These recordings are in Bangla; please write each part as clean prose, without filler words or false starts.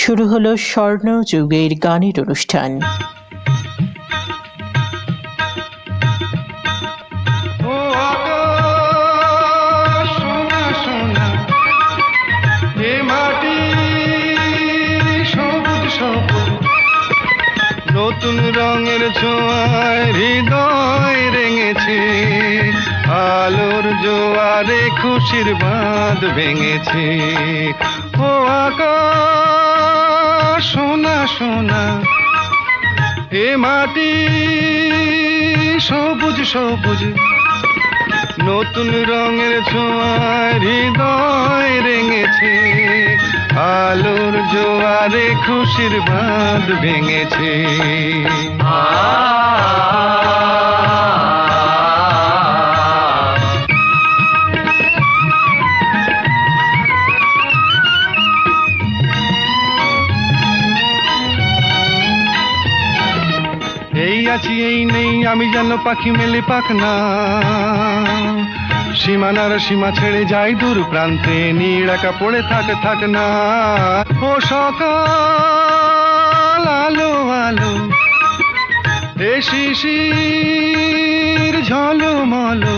শুরু হলো স্বর্ণ যুগের গানের অনুষ্ঠান। নতুন রঙের ছোঁয়ায় হৃদয় রেঙেছে, আলোর জোয়ারে খুশির বাঁধ ভেঙেছে। ও আকাশ সোনা সোনা, এ মাটি সবুজ সবুজ। নতুন রঙের ছোঁয়ায় হৃদয় রেঙেছে, আলোর জোয়ারে খুশির বাঁধ ভেঙেছে। এই আছি এই নেই আমি যেন পাখি মেলে পাখনা, সীমানার সীমা ছেড়ে যাই দূর প্রান্তে, নীড়াকা পড়ে থাক না। ও সকাল আলো আলো, এ শিশির ঝলমলো।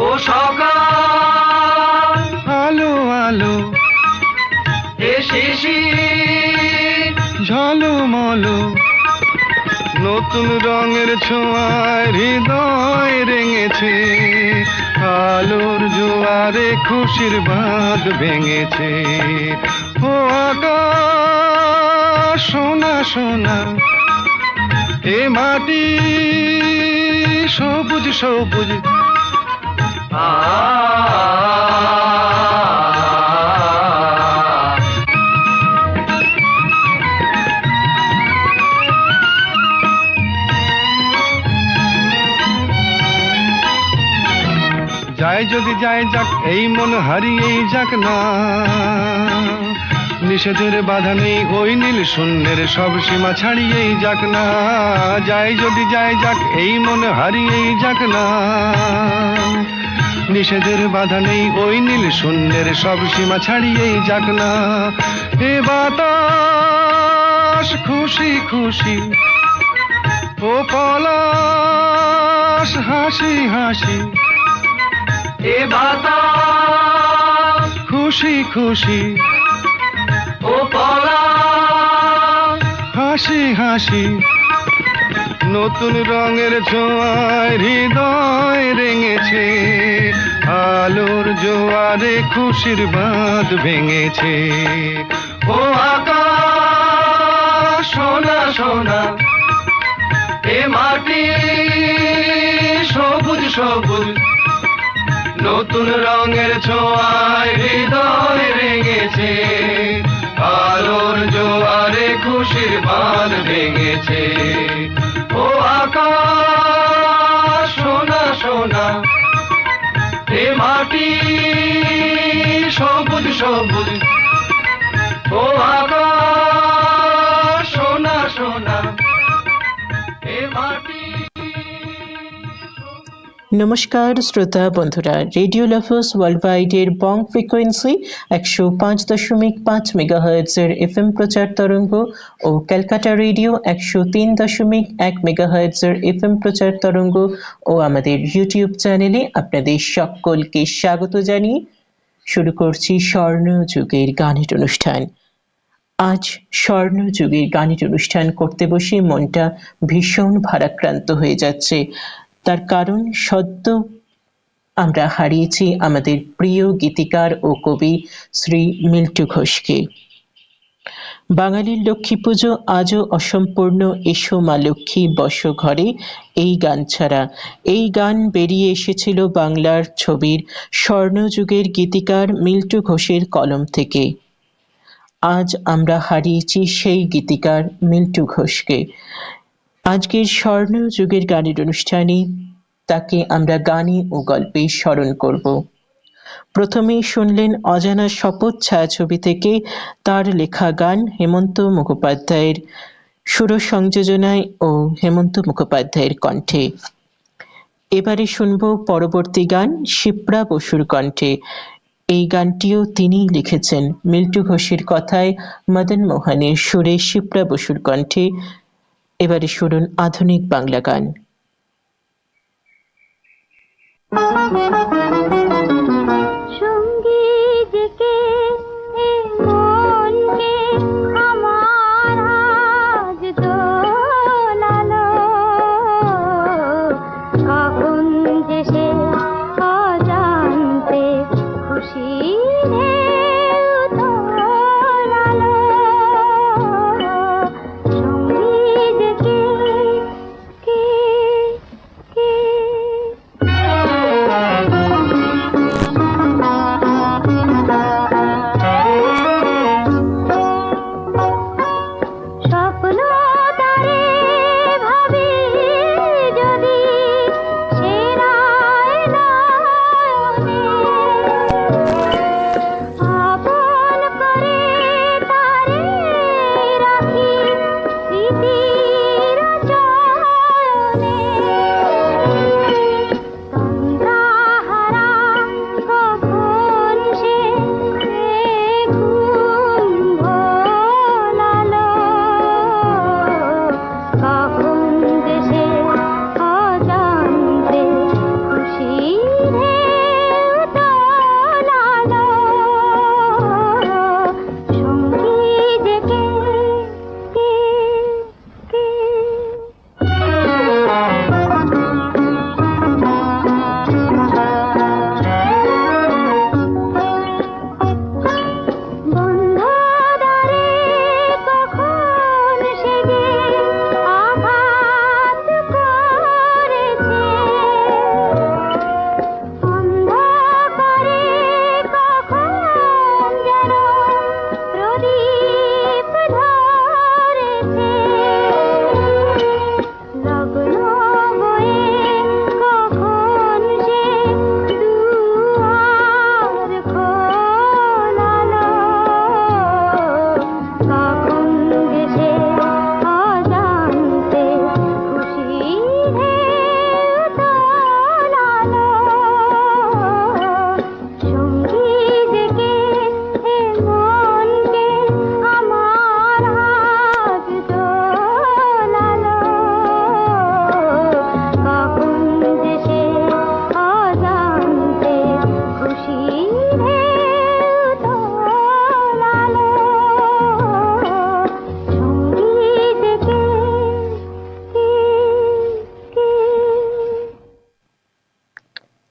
ও সকাল আলো আলো, এ শিশির ঝলমলো। নতুন রঙের ছোঁয়ায় হৃদয় রেঙেছে, আলোর জোয়ারে খুশির বাঁধ ভেঙেছে। ও আকাশ সোনা সোনা, এ মাটি সবুজ সবুজ। যাই যদি যাই যাক এই মন হারিয়েই যাক না, নিষেধের বাধা নেই ওই নীল শূন্যের সব সীমা ছাড়িয়েই যাক না। যাই যদি যাই যাক এই মন হারিয়েই যাক না, নিষেধের বাধা নেই ওই নীল শূন্যের সব সীমা ছাড়িয়েই যাক না। এ বাতাস খুশি খুশি, ও পলাশ হাসি হাসি। এ বাতাস খুশি খুশি, ও পলাশ হাসি হাসি। নতুন রঙের ছোঁয়ায় হৃদয় রেঙেছে, আলোর জোয়ারে খুশির বাঁধ ভেঙেছে। ও আকাশ সোনা সোনা, এ মাটি সবুজ সবুজ। নতুন রঙের ছোঁয়ায় হৃদয় রেঙেছে, আলোর জোয়ারে খুশির বাঁধ ভেঙেছে। ও আকাশ সোনা সোনা, এ মাটি সবুজ সবুজ। ও আকাশ সোনা সোনা, এ মাটি। নমস্কার শ্রোতা বন্ধুরা, রেডিও লাভার্স ওয়ার্ল্ড ওয়াইডের বং ফ্রিকোয়েন্সি 105.5 মেগাহার্টজের এফএম প্রচার তরঙ্গ ও ক্যালকাটা রেডিও 103.1 মেগাহার্টজের এফএম প্রচার তরঙ্গ ও আমাদের ইউটিউব চ্যানেলে আপনাদের সকলকে স্বাগত জানিয়ে শুরু করছি স্বর্ণ যুগের গানের অনুষ্ঠান। আজ স্বর্ণ যুগের গানের অনুষ্ঠান করতে বসে মনটা ভীষণ ভারাক্রান্ত হয়ে যাচ্ছে। তার কারণ সদ্য আমরা হারিয়েছি আমাদের প্রিয় গীতিকার ও কবি শ্রী মিল্টু ঘোষকে। বাঙালির লক্ষ্মী পুজো আজও অসম্পূর্ণ। এসো মা লক্ষ্মী বসো ঘরে, এই গান ছাড়া। এই গান বেরিয়ে এসেছিল বাংলার ছবির স্বর্ণযুগের গীতিকার মিল্টু ঘোষের কলম থেকে। আজ আমরা হারিয়েছি সেই গীতিকার মিল্টু ঘোষকে। আজকের স্বর্ণ যুগের গানের অনুষ্ঠানে তাকে আমরা গানে ও গল্পে স্মরণ করব। প্রথমেই শুনলেন অজানা শপথ ছায়াছবি থেকে তার লেখা গান হেমন্ত মুখোপাধ্যায়ের সুর সংযোজনায় ও হেমন্ত মুখোপাধ্যায়ের কণ্ঠে। এবারে শুনব পরবর্তী গান শিপ্রা বসুর কণ্ঠে। এই গানটিও তিনিই লিখেছেন। মিল্টু ঘোষের কথায়, মদন মোহনের সুরে, শিপ্রা বসুর কণ্ঠে। এবারে শুনুন আধুনিক বাংলা গান।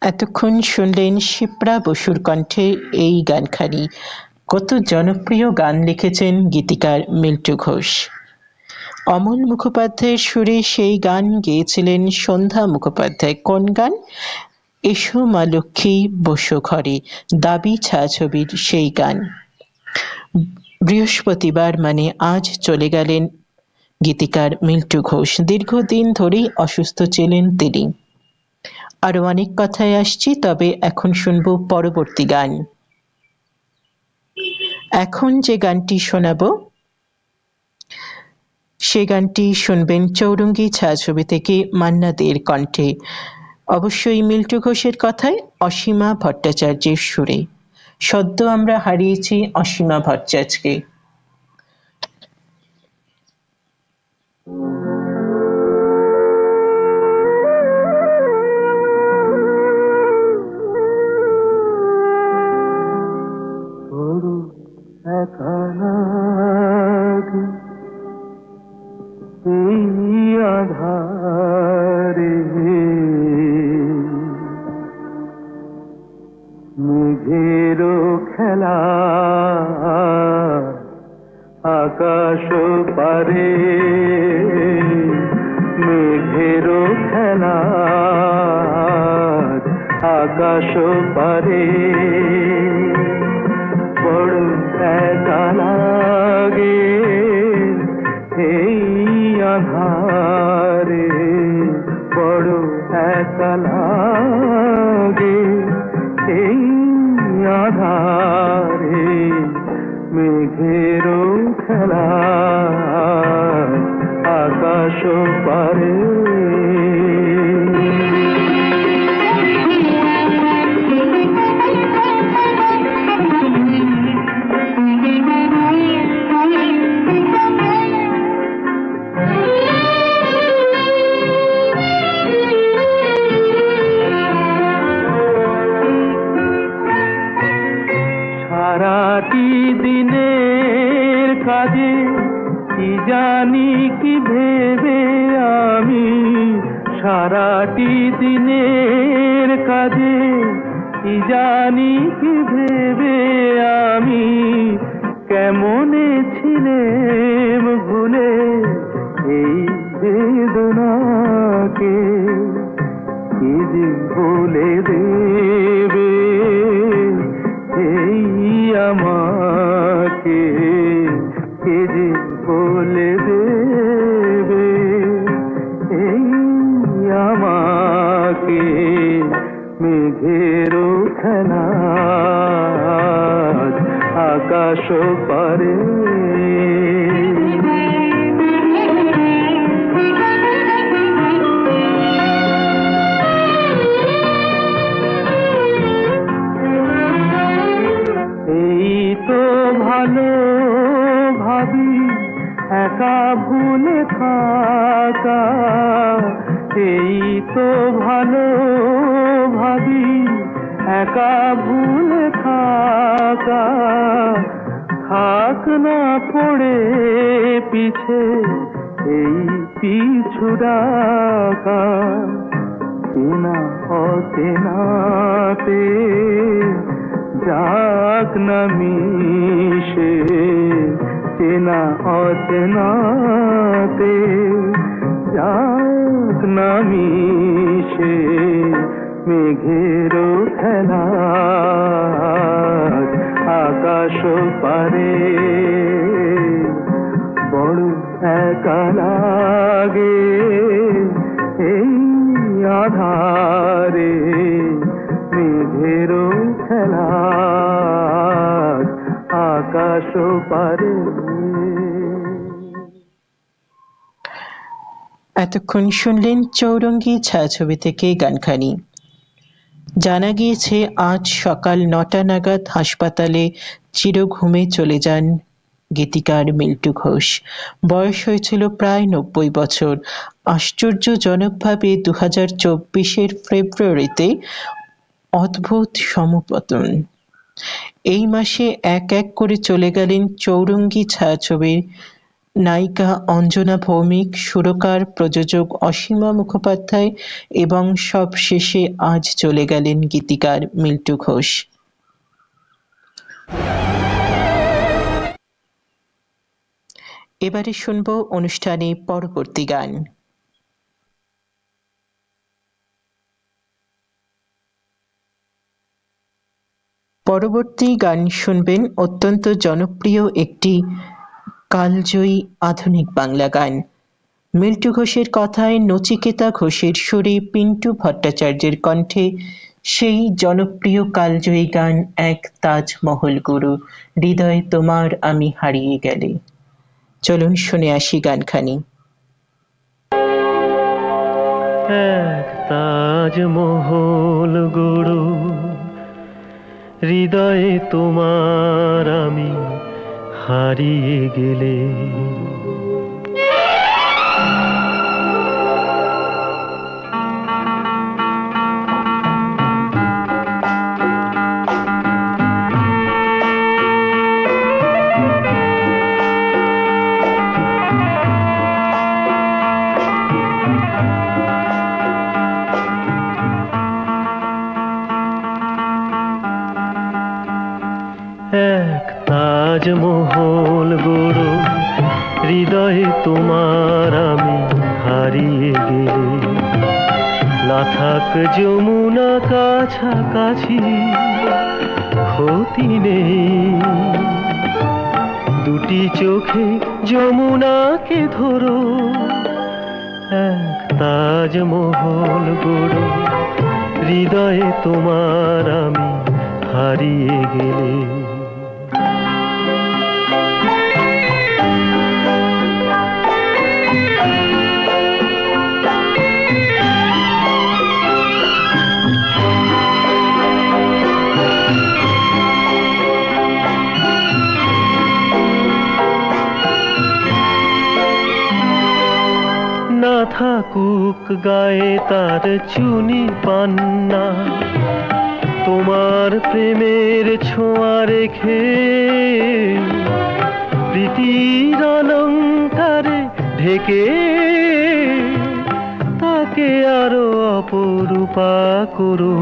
এতক্ষণ শুনলেন শিপ্রা বসুর কণ্ঠে এই গানখানি। কত জনপ্রিয় গান লিখেছেন গীতিকার মিল্টু ঘোষ। অমল মুখোপাধ্যায়ের সুরে সেই গান গেয়েছিলেন সন্ধ্যা মুখোপাধ্যায়। কোন গান? এসো মা লক্ষ্মী বসো ঘরে, দাবি ছায়াছবির সেই গান। বৃহস্পতিবার মানে আজ চলে গেলেন গীতিকার মিল্টু ঘোষ। দীর্ঘদিন ধরেই অসুস্থ ছিলেন তিনি। আরো অনেক কথায় আসছি, তবে এখন শুনবো পরবর্তী গান। এখন যে গানটি শোনাবো সে গানটি শুনবেন চৌরঙ্গী ছায়াছবি থেকে মান্না দের কণ্ঠে। অবশ্যই মিল্টু ঘোষের কথায়, অসীমা ভট্টাচার্যের সুরে। সদ্য আমরা হারিয়েছি অসীমা ভট্টাচার্যকে। আকাশ পারে মেঘেরও খেলা, আকাশ পারে বড় একা লাগে এই আধারে, বড় একা লাগে এই আধারে। মেঘেরও খেলা আকাশ পারে। সারাটি দিনের কাজে কি জানি কি ভেবে আমি, সারাটি দিনের কাজে কি জানি কি ভেবে আমি, কেমনে ছিলেম ভুলে এই বেদনাকে, কি যে বলে দেবে এই আমাকে, কে যে বলে দেবে এই আমাকে। মেঘেরও খেলা আকাশ পারে, ভালো ভাবি একা ভুলে থাকা, এই তো ভালো ভাবি একা ভুলে থাকা, থাক না পড়ে পিছে এই পিছু ডাকা, চেনা অচেনাতে যাক না মিশে, চেনা অচেনাতে যাক না মিশে, মেঘেরও খেলা আকাশ পারে, বড় একা লাগে এই আধারে, মেঘেরও খেলা আকাশ পারে। এতক্ষণ শুনলেন চৌরঙ্গী ছায়াছবি থেকে গানখানি। জানা গিয়েছে আজ সকাল 9টা নাগাদ হাসপাতালে চিরঘুমে চলে যান গীতিকার মিল্টু ঘোষ। বয়স হয়েছিল প্রায় 90 বছর। আশ্চর্যজনকভাবে 2024-এর ফেব্রুয়ারিতে অদ্ভুত সমপতন। এই মাসে এক এক করে চলে গেলেন চৌরঙ্গী ছায়াছবির নায়িকা অঞ্জনা ভৌমিক, সুরকার প্রযোজক অসীমা মুখোপাধ্যায় এবং সব শেষে আজ চলে গেলেন গীতিকার মিল্টু ঘোষ। এবারে শুনব অনুষ্ঠানে পরবর্তী গান। পরবর্তী গান শুনবেন অত্যন্ত জনপ্রিয় একটি কালজয়ী আধুনিক বাংলা গান। মিল্টু ঘোষের কথায়, নচিকেতা ঘোষের সুরে, পিন্টু ভট্টাচার্যের কণ্ঠে সেই জনপ্রিয় কালজয়ী গান এক তাজমহল গুরু, হৃদয়ে তোমার আমি হারিয়ে গেলে। চলুন শুনে আসি গানখানি। এক তাজমহল গুরু, হৃদয়ে তোমার আমি হারিয়ে গেলে, এক তাজমহল গুরু, হৃদয়ে তোমার আমি হারিয়ে গেলে, না থাক যমুনা কাছাকাছি ক্ষতি নেই, দুটি চোখে যমুনাকে ধরো, এক তাজমহল গুরু, হৃদয়ে তোমার আমি হারিয়ে গেলে। না থাকুক গায়ে তার চুনি পান্না, তোমার প্রেমের ছোঁয়া রেখে প্রীতির অলংকারে ঢেকে তাকে আরো অপরূপা করো,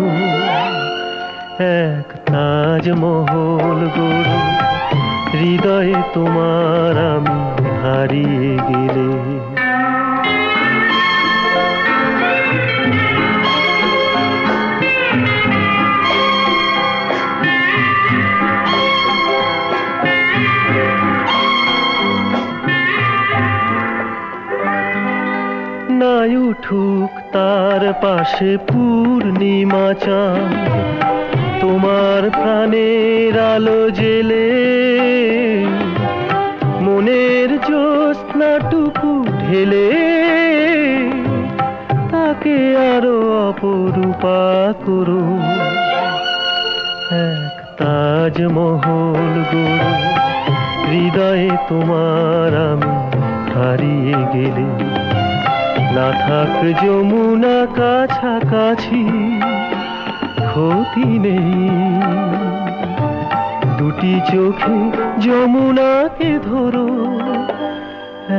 এক তাজমহল গড়ো হৃদয়ে তোমার আমি হারিয়ে গেলে। নাই উঠুক তার পাশে পূর্ণিমা চাঁদ, তোমার প্রাণের আলো জেলে মনের জ্যোৎস্নাটুকু ঢেলে তাকে আরো অপরূপা করো, এক তাজমহল গড়ো হৃদয়ে তোমার আমি হারিয়ে গেলে। না থাক যমুনা কাছাকাছি ক্ষতি নেই, দুটি চোখে যমুনাকে ধরো,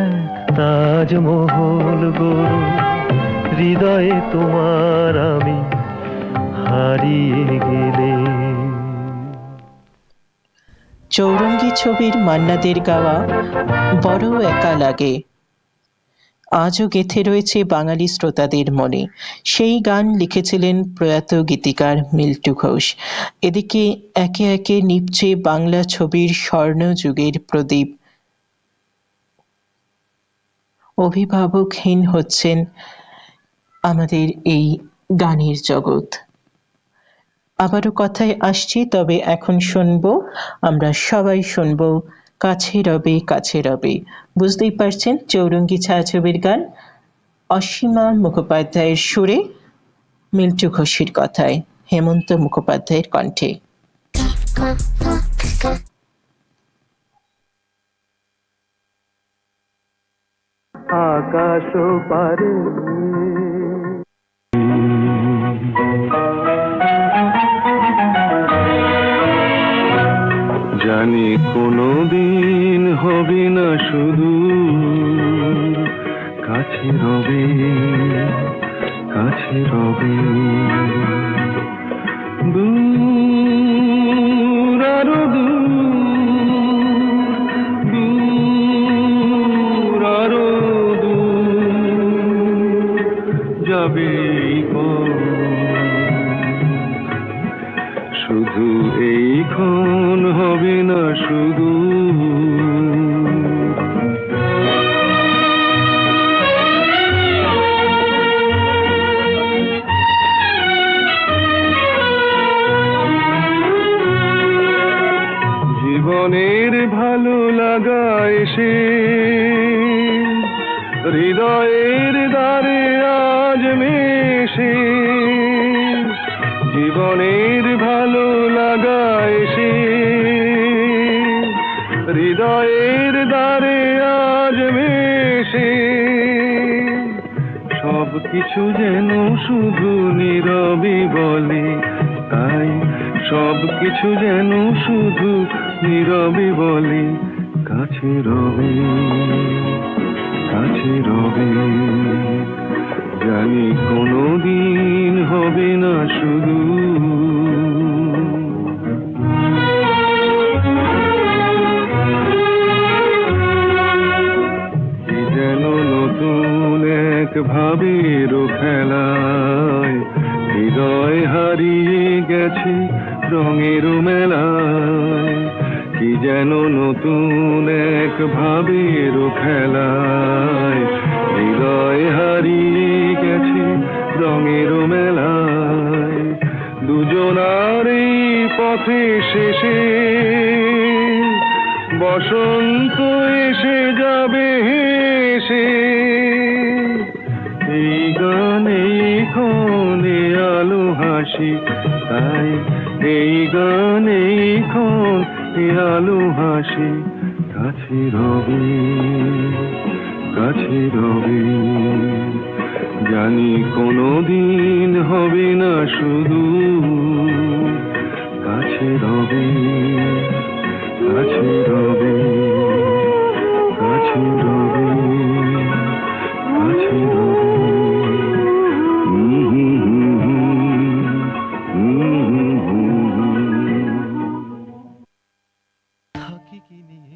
এক তাজমহল গড়ো হৃদয়ে তোমার আমি হারিয়ে গেলে। চৌরঙ্গী ছবির মান্নাদের গাওয়া বড় একা লাগে আজও গেঁথে রয়েছে বাঙালি শ্রোতাদের মনে। সেই গান লিখেছিলেন প্রয়াত গীতিকার মিল্টু ঘোষ। এদিকে একে একে নিভছে বাংলা ছবির স্বর্ণযুগের প্রদীপ, অভিভাবকহীন হচ্ছেন আমাদের এই গানের জগৎ। আবারও কথায় আসছি, তবে এখন শুনবো, আমরা সবাই শুনবো কাছে রবে কাছে রবে। বুঝতেই পারছেন চৌরঙ্গী ছায়াছবির গান, অসীমা মুখোপাধ্যায়ের সুরে, মিল্টু ঘোষের কথায়, হেমন্ত মুখোপাধ্যায়ের কণ্ঠে। আকাশ পারে জানি কোনোদিন হবে না শুধু কাছে রবে কাছে রবে, দূর আরো দূর আরো দূর যাবে শুধু এইক্ষণ হবে না শুধু। জীবনের ভালো লাগা এসে হৃদয়ের দ্বারে আজ মেশে, জীবনের ভালো লাগা এসে হৃদয়ের দ্বারে আজ মেশে, সব কিছু যেন শুধু নীরবে বলে, তাই সব কিছু যেন শুধু নীরবে বলে কাছে রবে কাছে রবে, জানি কোনোদিন হবে না শুধু। কি যেন নতুন এক ভাবের খেলায় হৃদয় হারিয়ে গেছে রঙের মেলায়, কি যেন নতুন এক ভাবের খেলায় হৃদয় হারিয়ে গেছে রঙের মেলায়, দুজনার এই পথে শেষে বসন্ত এসে যাবে হেসে, এই গানে ক্ষণে আলো হাসি, তাই এই গানে ক্ষণে আলো হাসি কাছে রবে কাছে রবে, জানি কোনোদিন হবে না শুধু কাছে রবে কাছে রবে কাছে রবে কাছে রবে থাকি কি নিয়ে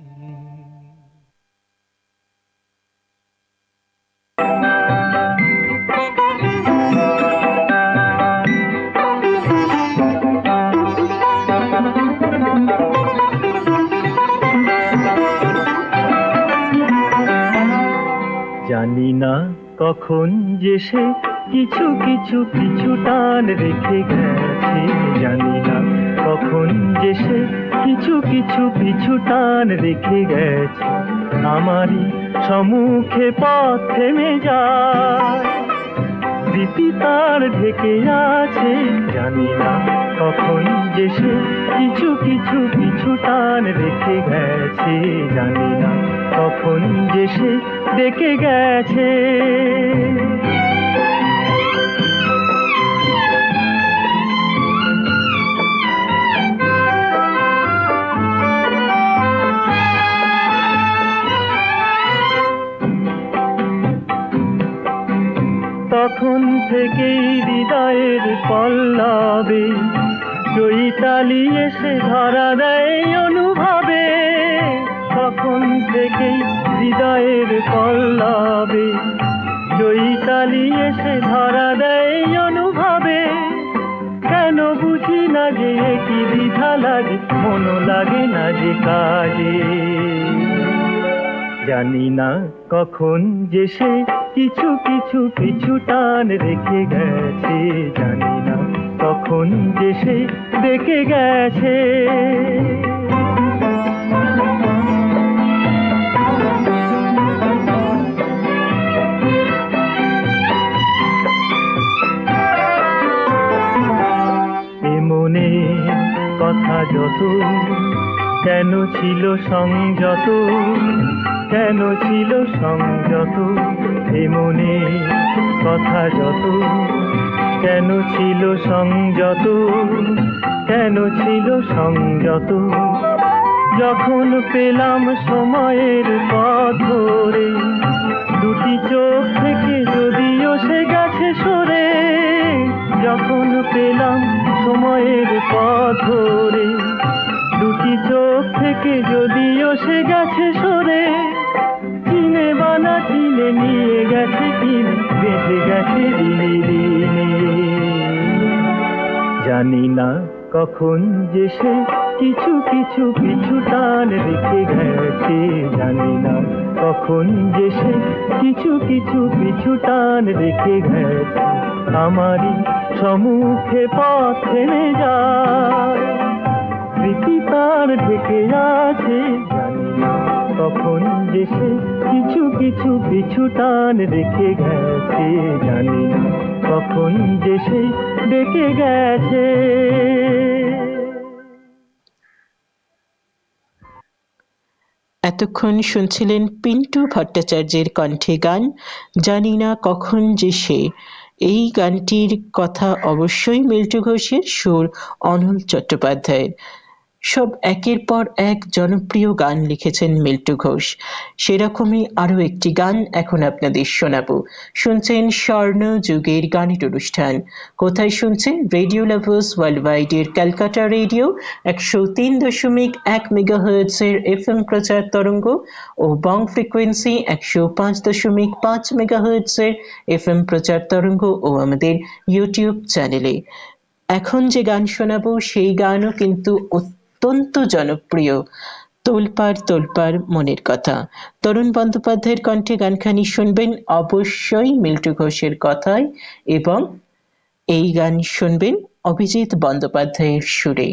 জানি না কখন যে সে কিছু কিছু কিছু টান রেখে গেছে জানি না কখন যে সে কিছু কিছু কিছু টান রেখে গেছে আমারই সম্মুখে পথ থেমে যায় স্মৃতি তার ঢেকে আছে জানি না কখন যে সে কিছু কিছু কিছু টান রেখে গেছে জানি না কখন যে সে ডেকে গেছে তখন থেকেই হৃদয়ের পল্লবে চৈতালি এসে ধরা দেয় অনুভবে তখন থেকেই হৃদয়ের পল্লবে চৈতালি এসে ধরা দেয় অনুভবে কেন বুঝি না যে কি দ্বিধা লাগে মন লাগে না যে কাজে জানি না কখন যে সে কিছু কিছু কিছু টান রেখে গেছে জানি না কখন যে সে ডেকে গেছে এ মনে কথা যত কেন ছিল সংযত কেন ছিল সংযত এ মনে কথা যত কেন ছিল সংযত কেন ছিল সংযত যখন পেলাম সময়ের পথ ধরে দুটি চোখ থেকে যদিও সে গেছে সরে যখন পেলাম সময়ের পথ ধরে দুটি চোখ থেকে যদিও সে গেছে সরে চিনে বানা চিনে নিয়ে গেছে কিনে বেঁচে গেছে দিনে দিনে জানি না কখন যে সে কিছু কিছু কিছু টান রেখে গেছে জানি না কখন যে সে কিছু কিছু কিছু টান রেখে গেছে আমারই সম্মুখে পথ থেমে যায় স্মৃতি তার ঢেকে আছে জানি না কখন যে সে কিছু কিছু কিছু টান রেখে গেছে জানি না কখন যে সে ডেকে গেছে এতক্ষণ শুনছিলেন পিন্টু ভট্টাচার্যের কণ্ঠে গান জানি না কখন যে সে। এই গানটির কথা অবশ্যই মিল্টু ঘোষের, সুর অনল চট্টোপাধ্যায়ের। সব একের পর এক জনপ্রিয় গান লিখেছেন মিল্টু ঘোষ। সেরকমই আরো একটি গান এখন আপনাদের শোনাবো। শুনছেন স্বর্ণ যুগের গানের অনুষ্ঠান। কোথায় শুনছেন? রেডিও লাভার্স ওয়ার্ল্ড ওয়াইডের ক্যালকাটা রেডিও 103.1 মেগাহার্টজের FM প্রচার তরঙ্গ ও বং ফ্রিকোয়েন্সি 105.5 মেগাহার্টজের FM প্রচার তরঙ্গ ও আমাদের ইউটিউব চ্যানেলে। এখন যে গান শোনাবো সেই গানও কিন্তু অত্যন্ত জনপ্রিয়, তোলপাড় তোলপাড় মনের কথা। তরুণ বন্দ্যোপাধ্যায়ের কণ্ঠে গানখানি শুনবেন অবশ্যই মিল্টু ঘোষের কথায়, এবং এই গান শুনবেন অভিজিৎ বন্দ্যোপাধ্যায়ের সুরে।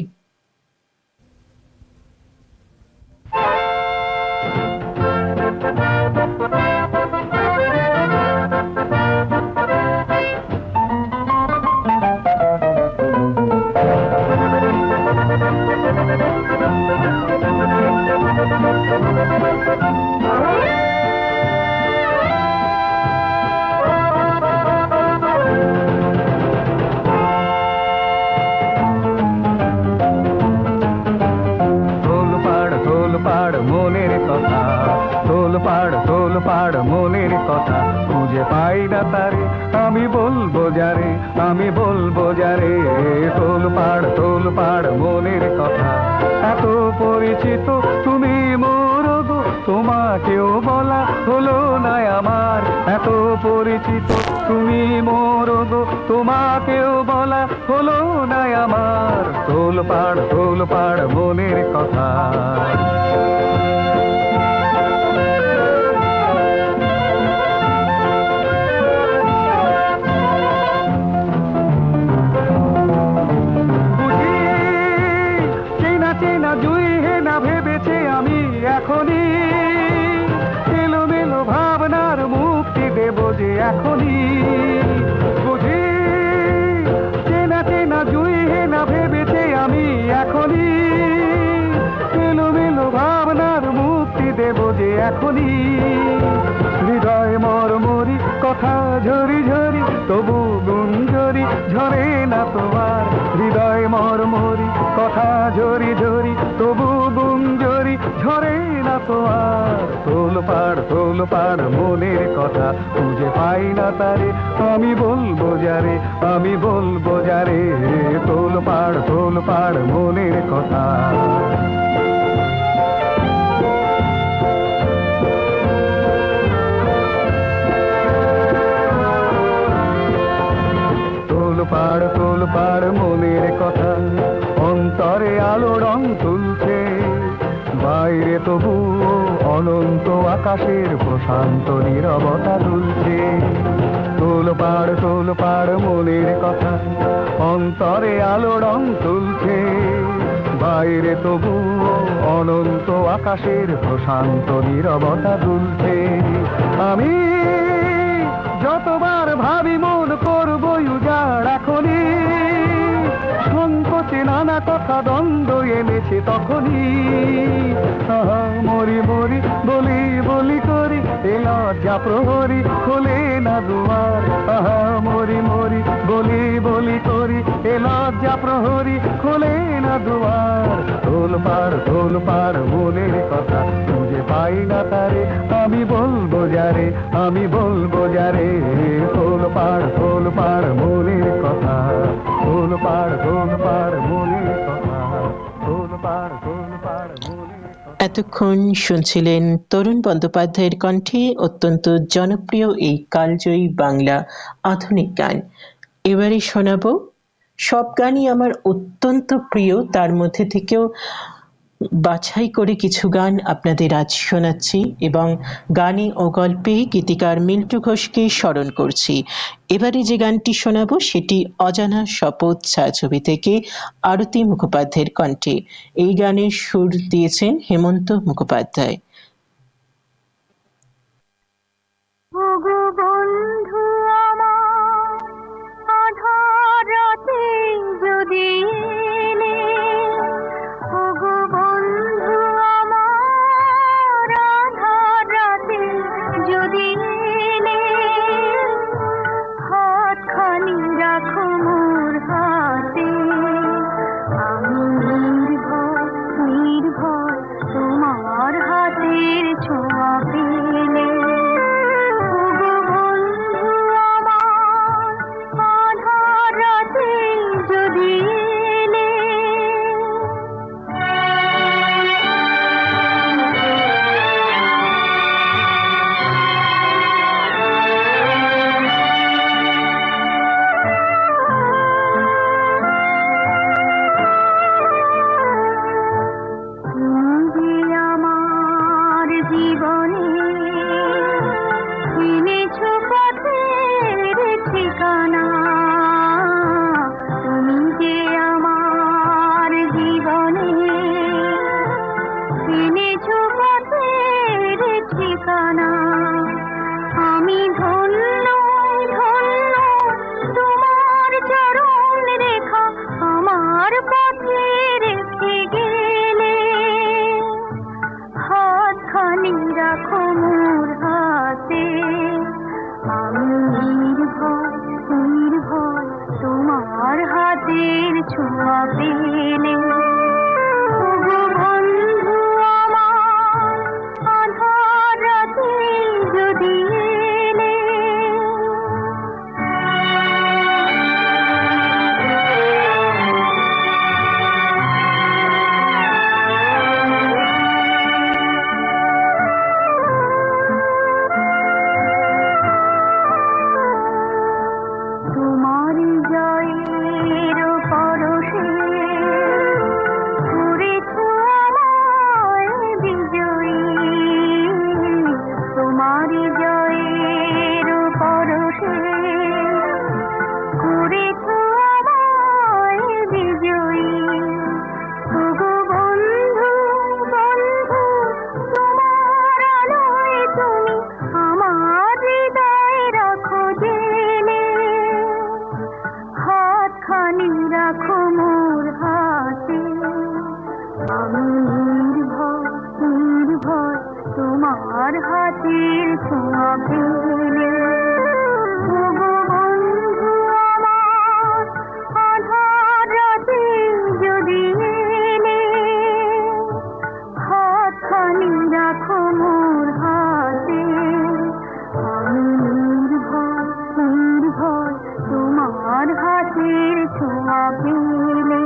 পরিচিত তুমি মোর গো, তোমাকেও বলা হলো না আমার। এত পরিচিত তুমি মোর গো, তোমাকেও বলা হলো না আমার। তোলপাড় তোলপাড় মনের কথা। এখনই এলোমেলো ভাবনার মুক্তি দেব যে এখনই বুঝি। চেনা চেনা জুই না ভেবেছে আমি এখনই এলোমেলো ভাবনার মুক্তি দেব যে এখনই। হৃদয় মরমরি কথা ঝরি ঝরি তবু গুঞ্জরি ঝরে না তোমার। হৃদয় মরমরি কথা ঝরি ঝরি তবু গুঞ্জরি ঝরে না তোমার। তোলপাড় তোলপাড় মনের কথা খুঁজে পাই না তারে, আমি বলবো যারে আমি বলবো যারে। তোলপাড় তোলপাড় মনের কথা। তোলপাড় তোলপাড় মনের কথা, অন্তরে আলো রং তুলছে, বাইরে তবু অনন্ত আকাশের প্রশান্ত নীরবতা দুলছে। তোলপাড় তোলপাড় মনের কথা, অন্তরে আলো রং তুলছে, বাইরে তবু অনন্ত আকাশের প্রশান্ত নীরবতা দুলছে। আমি যতবার ভাবি মন করবো উজাড় এখনই, সংকোচে নানা কথা দ্বন্দ্ব এনেছে তখনই। মরি মরি বলি বলি করি এ লজ্জা প্রহরী খোলে না দুয়ার। মরি মরি বলি বলি করি এ লজ্জা প্রহরী খোলে না দুয়ার। তোলপাড় তোলপাড় মনের কথা খুঁজে পাই না তারে, আমি বলবো যারে আমি বলবো যারে। তোলপাড় তোলপাড় মনের কথা। তোলপাড় তোলপাড় মনের কথা। তোলপাড় তোলপাড় মনের কথা। এতক্ষণ শুনছিলেন তরুণ বন্দ্যোপাধ্যায়ের কণ্ঠে অত্যন্ত জনপ্রিয় এই কালজয়ী বাংলা আধুনিক গান। এবারে শোনাবো সব গানই আমার অত্যন্ত প্রিয়, তার মধ্যে থেকেও বাছাই করে কিছু গান আপনাদের আজ শোনাচ্ছি এবং গানে ও গল্পে গীতিকার মিল্টু ঘোষকে স্মরণ করছি। এবারে যে গানটি শোনাবো সেটি অজানা শপথ ছায়াছবি থেকে আরতি মুখোপাধ্যায়ের কণ্ঠে। এই গানের সুর দিয়েছেন হেমন্ত মুখোপাধ্যায়। হাতের ছোঁয়া পেলে ওগো বন্ধু আমার আধার রাতে যদি এলে হাতখানি রাখো মোর হাতে আমি নির্ভয় তোমার হাতের ছোঁয়া পেলে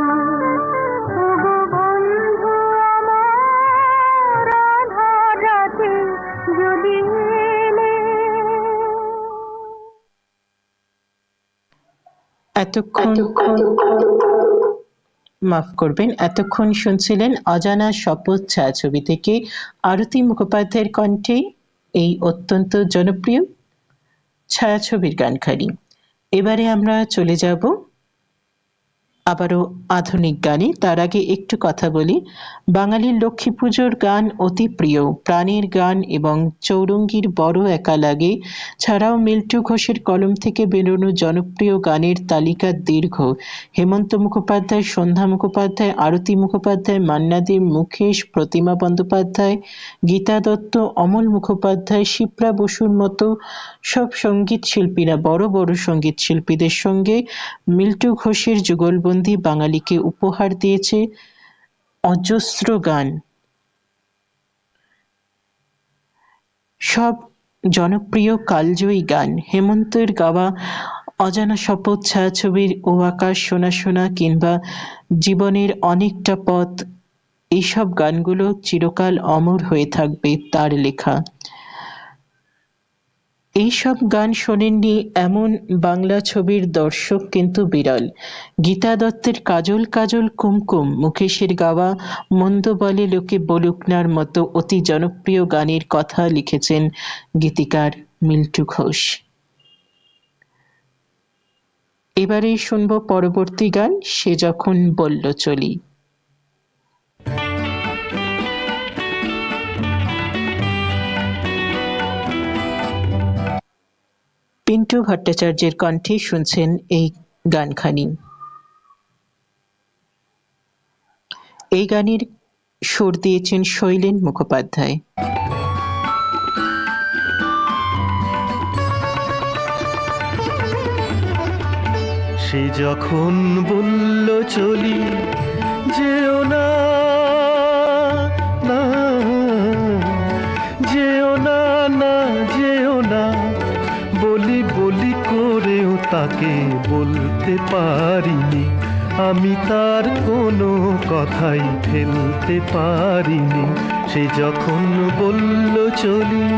ওগো বন্ধু আমার আধার রাতে যদি এলে। মাফ করবেন, এতক্ষণ শুনছিলেন অজানা শপথ ছায়াছবি থেকে আরতি মুখোপাধ্যায়ের কণ্ঠে এই অত্যন্ত জনপ্রিয় ছায়াছবির গানখানি। এবারে আমরা চলে যাব আবারও আধুনিক গানে। তার আগে একটু কথা বলি, বাঙালির লক্ষ্মী পুজোর গান অতি প্রিয়, প্রাণের গান এবং চৌরঙ্গীর বড় একা লাগে ছাড়াও মিল্টু ঘোষের কলম থেকে বেরোনো জনপ্রিয় গানের তালিকা দীর্ঘ। হেমন্ত মুখোপাধ্যায়, সন্ধ্যা মুখোপাধ্যায়, আরতি মুখোপাধ্যায়, মান্না দে, মুকেশ, প্রতিমা বন্দ্যোপাধ্যায়, গীতা দত্ত, অমল মুখোপাধ্যায়, শিপ্রা বসুর মতো সব সঙ্গীত শিল্পীরা, বড় বড় সঙ্গীত শিল্পীদের সঙ্গে মিল্টু ঘোষের যুগলবন্দি বাঙালিকে উপহার দিয়েছে অজস্র গান। সব জনপ্রিয় কালজয়ী গান। হেমন্তের গাওয়া অজানা শপথ ছায়াছবির ও আকাশ সোনা সোনা কিংবা জীবনের অনেকটা পথ, এইসব গানগুলো চিরকাল অমর হয়ে থাকবে তার লেখা। এইসব গান শোনেননি এমন বাংলা ছবির দর্শক কিন্তু বিরল। গীতা দত্তের কাজল কাজল কুমকুম, মুকেশের গাওয়া মন্দ বলে লোকে বলুক নার মতো অতি জনপ্রিয় গানের কথা লিখেছেন গীতিকার মিল্টু ঘোষ। এবারে শুনব পরবর্তী গান, সে যখন বলল চলি। পিন্টু ভট্টাচার্যের কণ্ঠে শুনছেন এই গানখানি। এই গানের সুর দিয়েছেন শৈলেন মুখোপাধ্যায়। সে যখন বলল চলি যেও না, না যেও না, না যেও না, বলি বলি করেও তাকে বলতে পারিনি, আমি তার কোনো কথাই ফেলতে পারিনি। সে যখন বলল চলি,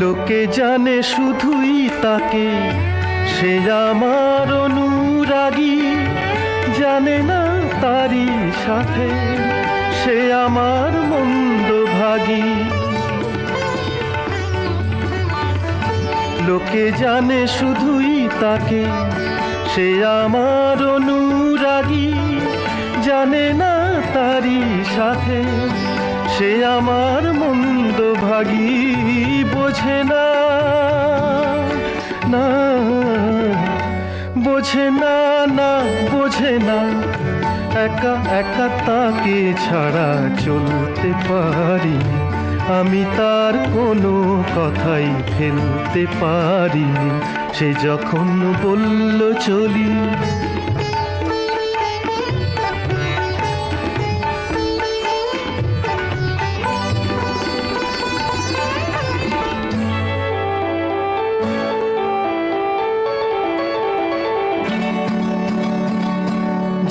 লোকে জানে শুধুই তাকে, সে আমার অনুরাগী, জানে না তারই সাথে সে আমার মন্দ ভাগী। লোকে জানে শুধুই তাকে, সে আমার অনুরাগী, জানে না তারই সাথে সে আমার মন্দ ভাগী। বোঝে না, না বোঝে না, না বোঝে না, একা একা তাকে ছাড়া চলতে পারিনি, আমি তার কোনো কথাই ফেলতে পারিনি। সে যখন বলল চলি,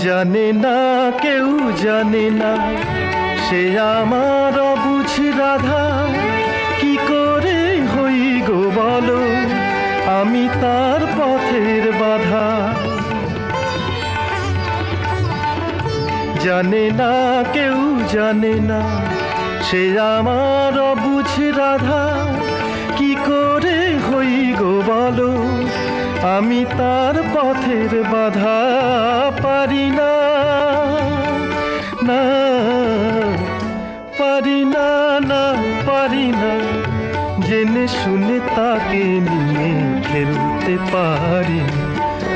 জানে না কেউ জানে না, সে আমার অবুঝ রাধা, কি করে হই গো বলো আমি তার পথের বাধা। জানে না কেউ জানে না, সে আমার অবুঝ রাধা, কি করে হই গো বলো আমি তার পথের বাধা। পারি না, না জেনে শুনে তাকে নিয়ে খেলতে পারিনি,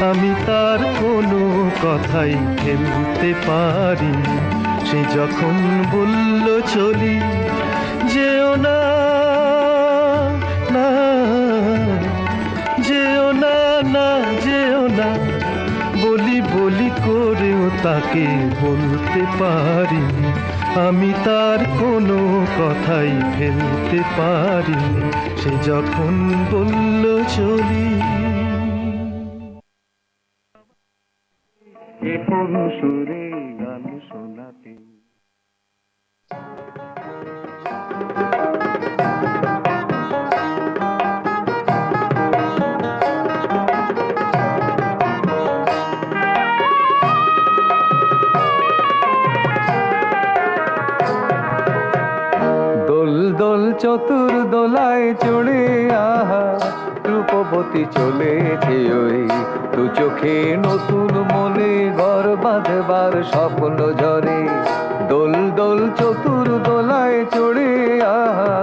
আমি তার কোনো কথাই ফেলতে পারিনি। সে যখন বলল চলি, যেও না, না যেও না, না যেও না, বলি বলি করেও তাকে বলতে পারিনি, আমি তার কোনো কথাই ফেলতে পারিনি। সে যখন বলল চলি। কোন সুরে গান শোনাতে দোল দোল চতুর দোলায় চড়ে আহা রূপবতী চলেছে ওই, দু চোখে নতুন মনে ঘর বাঁধবার স্বপ্ন ঝরে। দোল দোল চতুর দোলায় চড়ে আহা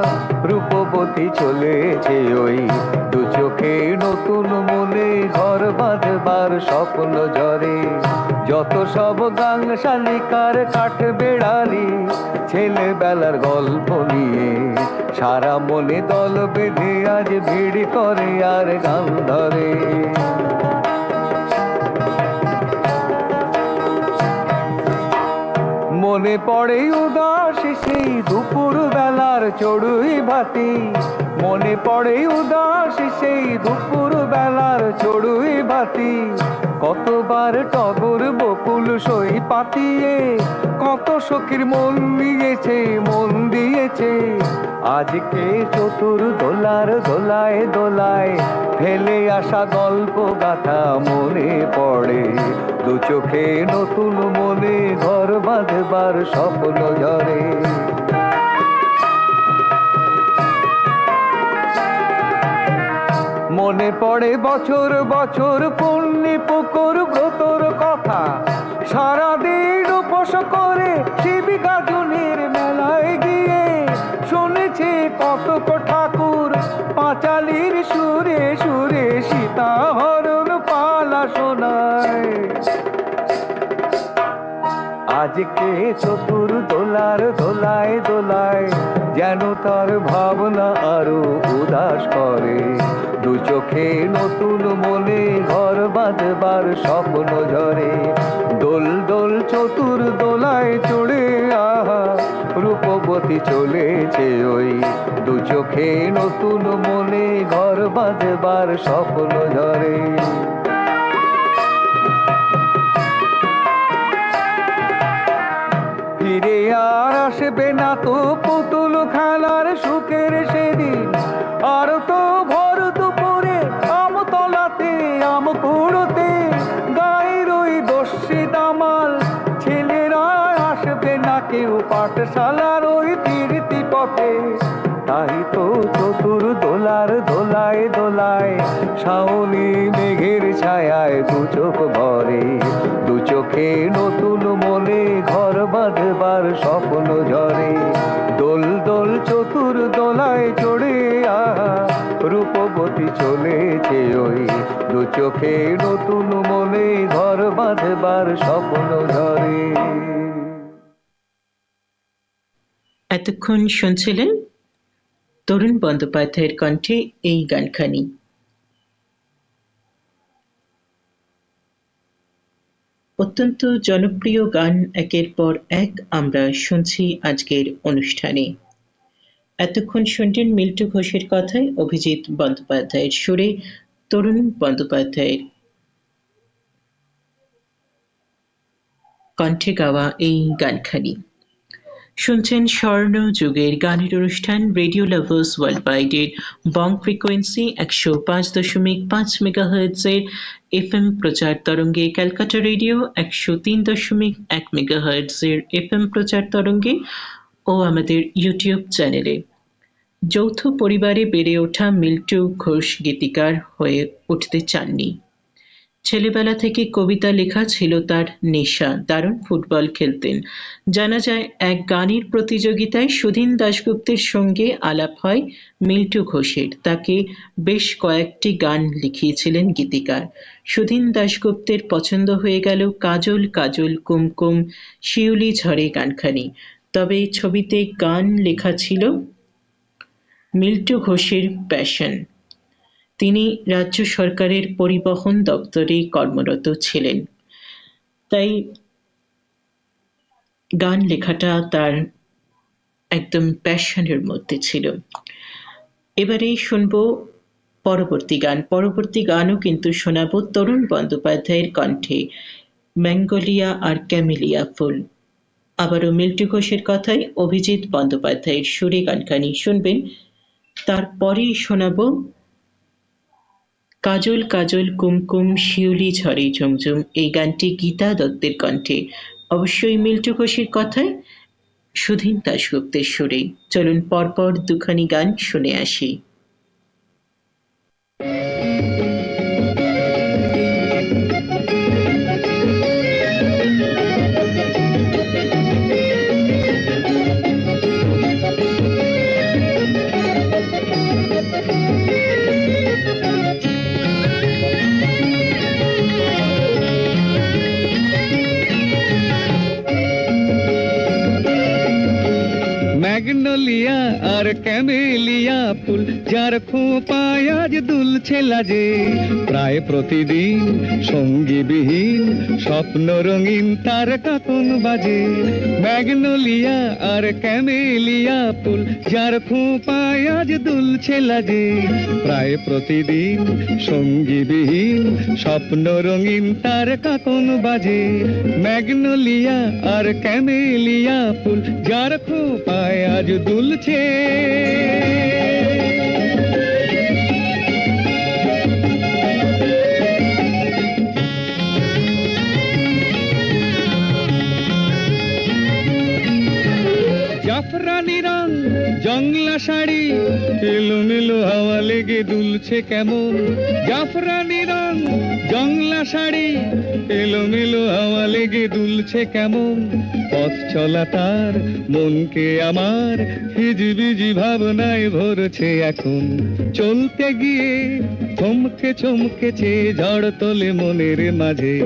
রূপবতী চলেছে ওই, দু চোখে নতুন মনে ঘর বাঁধবার স্বপ্ন ঝরে। যত সব গাং শালিকার কাঠ বেড়ালি ছেলেবেলার গল্প নিয়ে, সারা মনে দল বেঁধে আজ ভিড় করে আর গান ধরে। মনে পড়ে উদাস সেই দুপুর বেলার চড়ুই ভাতি, মনে পড়ে উদাস সেই দুপুর বেলার চড়ুই ভাতি। কতবার টগর বকুল সই পাতিয়ে কত সখীর মন দিয়েছে, মন দিয়েছে। আজকে চতুর দোলার দোলায় দোলায় ফেলে আসা গল্প গাথা মনে পড়ে, দু চোখে নতুন মনে ঘর বাঁধবার স্বপ্ন ঝরে। মনে পড়ে বছর বছর পূর্ণি পুকুর ব্রতর কথা, সারাদিন উপোস করে শিবি গাজনের মেলায় গিয়ে শুনেছে কত ঠাকুর পাঁচালির সুরে সুরে সীতাহরণ পালা শোনায়। আজকে চতুর দোলার দোলায় দোলায় যেন তার ভাবনা আরো উদাস করে, দু চোখে নতুন মনে ঘর বাঁধবার স্বপ্ন ঝরে। দোল দোল চতুর দোলায় চড়ে আহা রূপবতী চলেছে ওই, দু চোখে নতুন মনে ঘর বাঁধবার স্বপ্ন ঝরে। ফিরে আর আসবে না তো পুতুল খেলার সুখের সেদিন, আর তো ভোর দুপুরে আমতলাতে আম কুড়োতে গায়ের ওই দস্যি দামাল ছেলেরা আসবে না কেউ পাঠশালার ওই ফিরতি পথে। তাই তো চতুর দোলার দোলায় দোলায় শাওনি মেঘের ছায়ায় দু চোখ ভরে, দু চোখে নতুন মনে ঘর বাঁধবার স্বপ্ন ঝরে। দোল দোল চতুর দোলায় চড়ে আহা রূপবতী চলেছে ওই, দু চোখে নতুন মনে ঘর বাঁধবার স্বপ্ন ঝরে। এতক্ষণ শুনছিলেন তরুণ বন্দ্যোপাধ্যায়ের কণ্ঠে এই গানখানি। অত্যন্ত জনপ্রিয় গান একের পর এক আমরা শুনছি আজকের অনুষ্ঠানে। এতক্ষণ শুনলেন মিল্টু ঘোষের কথায় অভিজিৎ বন্দ্যোপাধ্যায়ের সুরে তরুণ বন্দ্যোপাধ্যায়ের কণ্ঠে গাওয়া এই গানখানি। শুনছেন স্বর্ণ যুগের গানের অনুষ্ঠান রেডিও লাভার্স ওয়ার্ল্ড ওয়াইডের বং ফ্রিকোয়েন্সি 105.5 মেগাহার্টজের এফএম প্রচার তরঙ্গে, ক্যালকাটা রেডিও 103.1 মেগাহার্টজের এফএম প্রচার তরঙ্গে ও আমাদের ইউটিউব চ্যানেলে। যৌথ পরিবারে বেড়ে ওঠা মিল্টু ঘোষ গীতিকার হয়ে উঠতে চাননি। ছেলেবেলা থেকে কবিতা লেখা ছিল তার নেশা। দারুণ ফুটবল খেলতেন। জানা যায় এক গানের প্রতিযোগিতায় সুধীন দাশগুপ্তের সঙ্গে আলাপ হয় মিল্টু ঘোষের। তাকে বেশ কয়েকটি গান লিখিয়েছিলেন গীতিকার। সুধীন দাশগুপ্তের পছন্দ হয়ে গেল কাজল কাজল কুমকুম শিউলি ঝরে গানখানি। তবে ছবিতে গান লেখা ছিল মিল্টু ঘোষের প্যাশন। তিনি রাজ্য সরকারের পরিবহন দপ্তরে কর্মরত ছিলেন, তাই গান লেখাটা তার একদম প্যাশনের মধ্যে ছিল। এবারে শুনবো পরবর্তী গান। পরবর্তী গানও কিন্তু শোনাবো তরুণ বন্দ্যোপাধ্যায়ের কণ্ঠে, ম্যাঙ্গোলিয়া আর ক্যামেলিয়া ফুল। আবারও মিল্টু ঘোষের কথায় অভিজিৎ বন্দ্যোপাধ্যায়ের সুরে গানখানি শুনবেন। তারপরেই শোনাবো কাজল কাজল কুমকুম শিউলি ঝরে ঝুমঝুম, এই গানটি গীতা দত্তের কণ্ঠে, অবশ্যই মিল্টু ঘোষের কথায় সুধীন দাশগুপ্তের সুরে। চলুন পরপর দুখানি গান শুনে আসি। ম্যাগনোলিয়া আর ক্যামেলিয়া ফুল যার খোঁপায় আজ দুলছে লাজে, প্রায় প্রতিদিন সঙ্গীবিহীন স্বপ্ন রঙিন তার কাকন বাজে। ম্যাগনোলিয়া আর ক্যামেলিয়া ফুল যার খোঁপায় আজ দুলছে লাজে, প্রায় প্রতিদিন সঙ্গীবিহীন স্বপ্ন রঙিন তার কাকন বাজে। ম্যাগনোলিয়া আর ক্যামেলিয়া ফুল যার খোঁপায় আজ দুলছে, জাফরানি রং জংলা শাড়ি এলোমেলো হাওয়া লেগে দুলছে কেমন। জাফরানি রং জংলা শাড়ি এলোমেলো হাওয়া লেগে দুলছে কেমন। পথ চলা তার মনকে আমার হিজিবিজি ভাবনায় ভরছে এখন। চলতে গিয়ে থমকে চমকেছে ঝড় তোলে মনের মাঝে।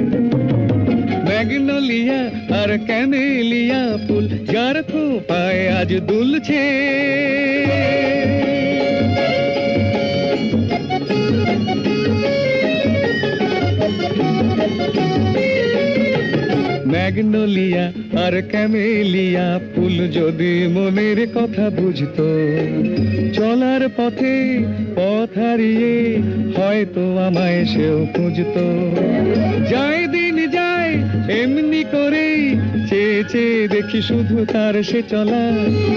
ম্যাগনোলিয়া আর ক্যামেলিয়া ফুল যার খোঁপায় আজ দুলছে, ম্যাগনোলিয়া আর ক্যামেলিয়া ফুল যদি মনের কথা বুঝতো, চলার পথে পথ হারিয়ে হয়তো আমায় সেও খুঁজতো। যায় দিন যায় এমনি করে চেয়ে চেয়ে দেখি শুধু তার সে চলা।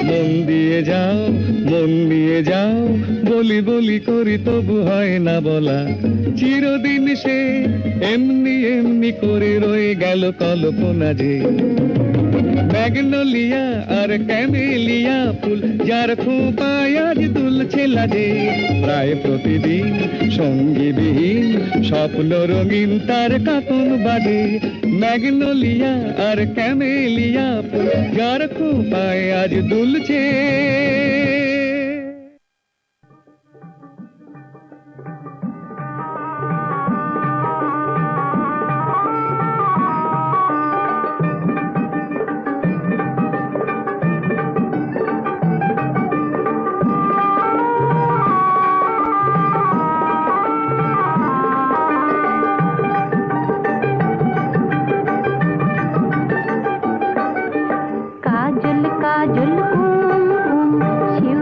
মন দিয়ে যাও মন দিয়ে যাও বলি বলি করি তবু হয় না বলা। চিরদিন সে এমনি এমনি করে রয়ে গেল কল্পনা যে। ম্যাগনোলিয়া আর ক্যামেলিয়া ফুল যার খোঁপায় আজ দুলছে লাজে, প্রায় প্রতিদিন সঙ্গীবিহীন স্বপ্ন রঙিন তার কাকন বাজে। ম্যাগনোলিয়া আর ক্যামেলিয়া ফুল যার খোঁপায় আজ দুলছে। काजल काजल कुमकुम शिव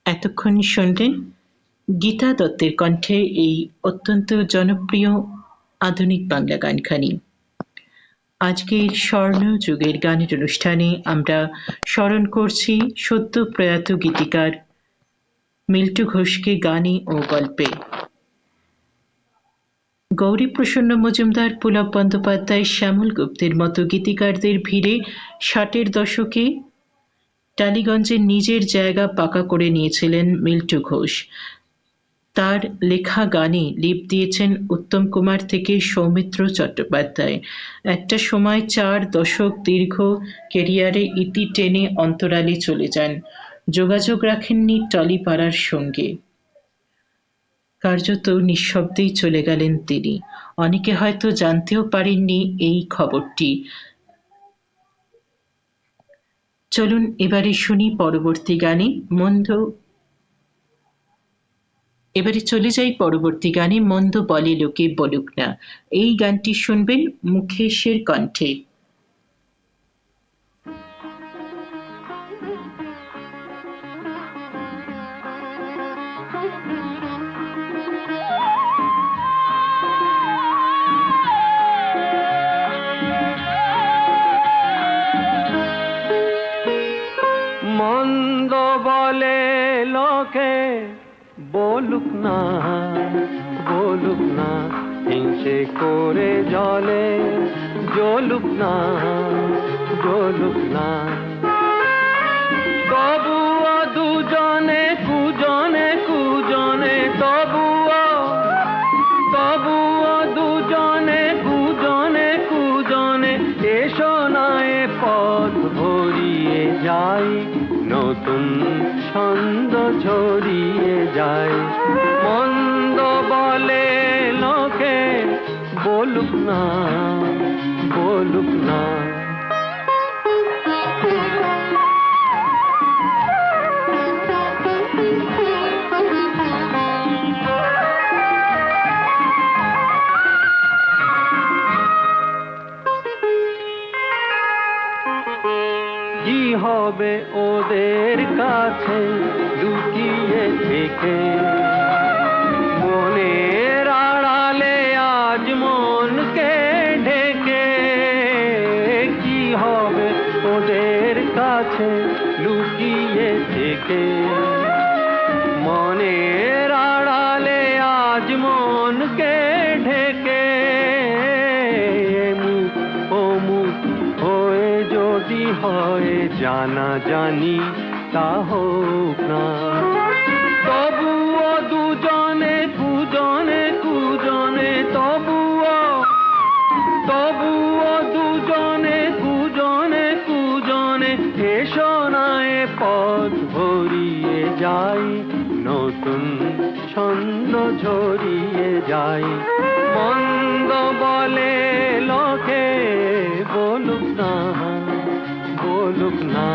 এতক্ষণ শুনলেন গীতা দত্তের কণ্ঠে এই অত্যন্ত জনপ্রিয় আধুনিক বাংলা গানখানি। আজকের স্বর্ণ যুগের গানের অনুষ্ঠানে আমরা স্মরণ করছি সদ্য প্রয়াত গীতিকার মিল্টু ঘোষকে গানে ও গল্পে। গৌরীপ্রসন্ন মজুমদার, পুলক বন্দ্যোপাধ্যায়, শ্যামল গুপ্তের মতো গীতিকারদের ভিড়ে 60-এর দশকে টালিগঞ্জে নিজের জায়গা পাকা করে নিয়েছিলেন মিল্টু ঘোষ। তার লেখা গানে লিপ দিয়েছেন উত্তম কুমার থেকে সৌমিত্র চট্টোপাধ্যায়। একটা সময় 4 দশক দীর্ঘ ক্যারিয়ারে ইতি টেনে অন্তরালে চলে যান। যোগাযোগ রাখেননি টলিপাড়ার সঙ্গে, কার্যত নিঃশব্দেই চলে গেলেন তিনি। অনেকে হয়তো জানতেও পারেননি এই খবরটি। চলুন এবারে শুনি পরবর্তী গানে চলে যাই পরবর্তী গানে মন্দ বলে লোকে বলুক না। এই গানটি শুনবেন মুকেশের কণ্ঠে। মন্দ বলে লোকে বলুক না, বলুক না, হিংসে করে জলে জ্বলুক না, জ্বলুক না। তবুও দুজনে কুজনে কুজনে, তবুও দুজনে কুজনে কুজনে, এসো না এ পথ ভরিয়ে যাই, নতুন ছন্দ ছড়িয়ে যায়। মন্দ বলে লোকে বলুক না, বলুক না। কি হবে ওদের কাছে লুকিয়ে থেকে, মনের আড়ালে আজ মনকে ঢেকে। কি হবে ওদের কাছে লুকিয়ে থেকে, মনের আড়ালে আজ মনকে ঢেকে। অমুক হয়ে যদি হয় জানা জানি তা হোক না, তবুও দুজনে কুজনে কুজনে, তবুও দুজনে কুজনে কুজনে, এসো না এ পথ ভরিয়ে যাই, নতুন ছন্দ ঝরিয়ে যাই। মন্দ বলে লোকে বলুক না, বলুক না।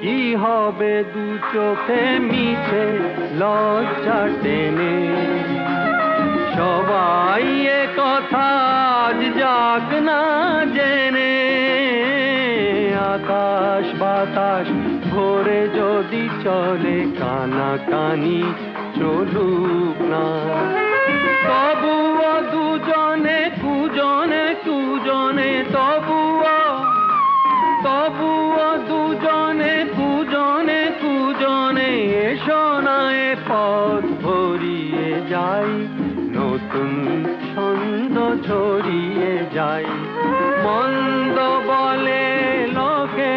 কি হবে দু চোখে মিছে লজ্জা টেনে, সবাই এ কথা আজ যাক না জেনে। আকাশ বাতাস ভরে যদি চলে কানাকানি চলুক না, তবুও দুজনে কুজনে কুজনে, তবুও দুজনে কুজনে কুজনে, এসো না এ পথ ভরিয়ে যাই, নতুন ছন্দ ছড়িয়ে যাই। মন্দ বলে লোকে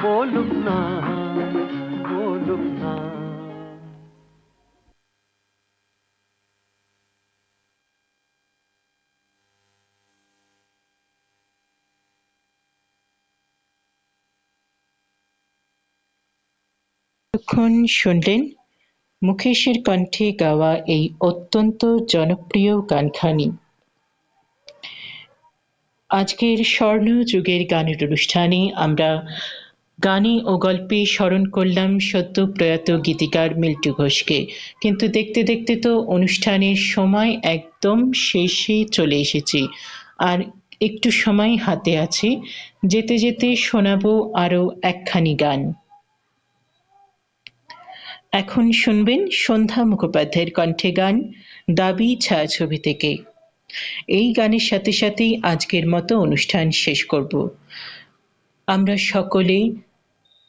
বলুক না, বলুক না। এতক্ষণ শুনলেন মুকেশের কণ্ঠে গাওয়া এই অত্যন্ত জনপ্রিয় গানখানি। আজকের স্বর্ণ যুগের গানের অনুষ্ঠানে আমরা গানে ও গল্পে স্মরণ করলাম সদ্য প্রয়াত গীতিকার মিল্টু ঘোষকে। কিন্তু দেখতে দেখতে তো অনুষ্ঠানের সময় একদম শেষে চলে এসেছি, আর একটু সময় হাতে আছে। যেতে যেতে শোনাবো আরো একখানি গান। এখন শুনবেন সন্ধ্যা মুখোপাধ্যায়ের কণ্ঠে গান দাবি ছায়াছবি থেকে। এই গানের সাথে সাথেই আজকের মতো অনুষ্ঠান শেষ করব। আমরা সকলে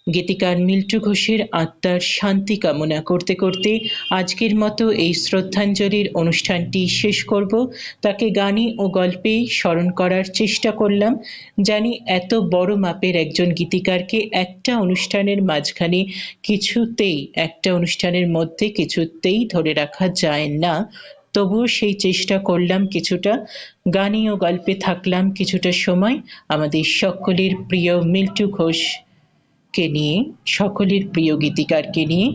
গীতিকার মিল্টু ঘোষের আত্মার শান্তি কামনা করতে করতে আজকের মতো এই শ্রদ্ধাঞ্জলির অনুষ্ঠানটি শেষ করব। তাকে গানে ও গল্পে স্মরণ করার চেষ্টা করলাম। জানি এত বড় মাপের একজন গীতিকারকে একটা অনুষ্ঠানের মাঝখানে একটা অনুষ্ঠানের মধ্যে কিছুতেই ধরে রাখা যায় না। তবুও সেই চেষ্টা করলাম, কিছুটা গানে ও গল্পে থাকলাম কিছুটা সময় আমাদের সকলের প্রিয় মিল্টু ঘোষকে নিয়ে, সকলের প্রিয় গীতিকারকে নিয়ে।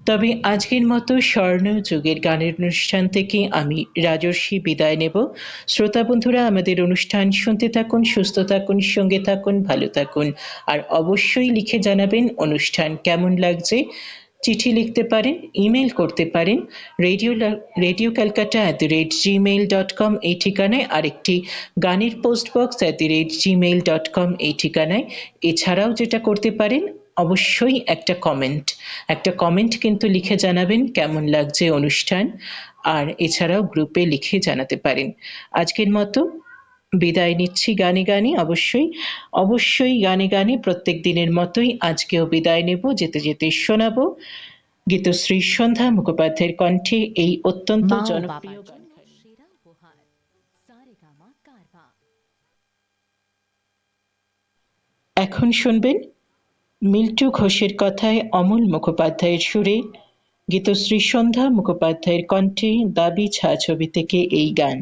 তবে আজকের মতো স্বর্ণযুগের গানের অনুষ্ঠান থেকে আমি রাজর্ষি বিদায় নেব। শ্রোতা বন্ধুরা, আমাদের অনুষ্ঠান শুনতে থাকুন, সুস্থ থাকুন, সঙ্গে থাকুন, ভালো থাকুন। আর অবশ্যই লিখে জানাবেন অনুষ্ঠান কেমন লাগছে। চিঠি লিখতে পারেন, ইমেল করতে পারেন radiocalcutta@gmail.com এই ঠিকানায়, আরেকটি গানের postbox@gmail.com এই ঠিকানায়। এছাড়াও যেটা করতে পারেন, অবশ্যই একটা কমেন্ট কিন্তু লিখে জানাবেন কেমন লাগছে অনুষ্ঠান। আর এছাড়াও গ্রুপে লিখে জানাতে পারেন। আজকের মতো বিদায় নিচ্ছি গানে গানে, অবশ্যই গানে গানে প্রত্যেক দিনের মতোই আজকেও বিদায় নেব। যেতে যেতে শোনাবো গীতশ্রী সন্ধ্যা মুখোপাধ্যায়ের কণ্ঠে এই অত্যন্ত জনপ্রিয় গান। এখন শুনবেন মিল্টু ঘোষের কথায় অমল মুখোপাধ্যায়ের সুরে গীতশ্রী সন্ধ্যা মুখোপাধ্যায়ের কণ্ঠে দাবি ছায়াছবি থেকে এই গান।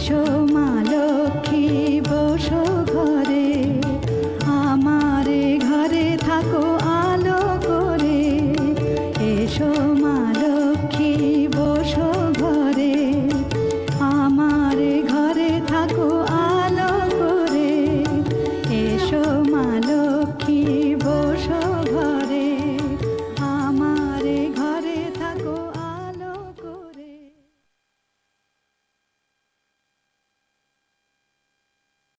এসো মা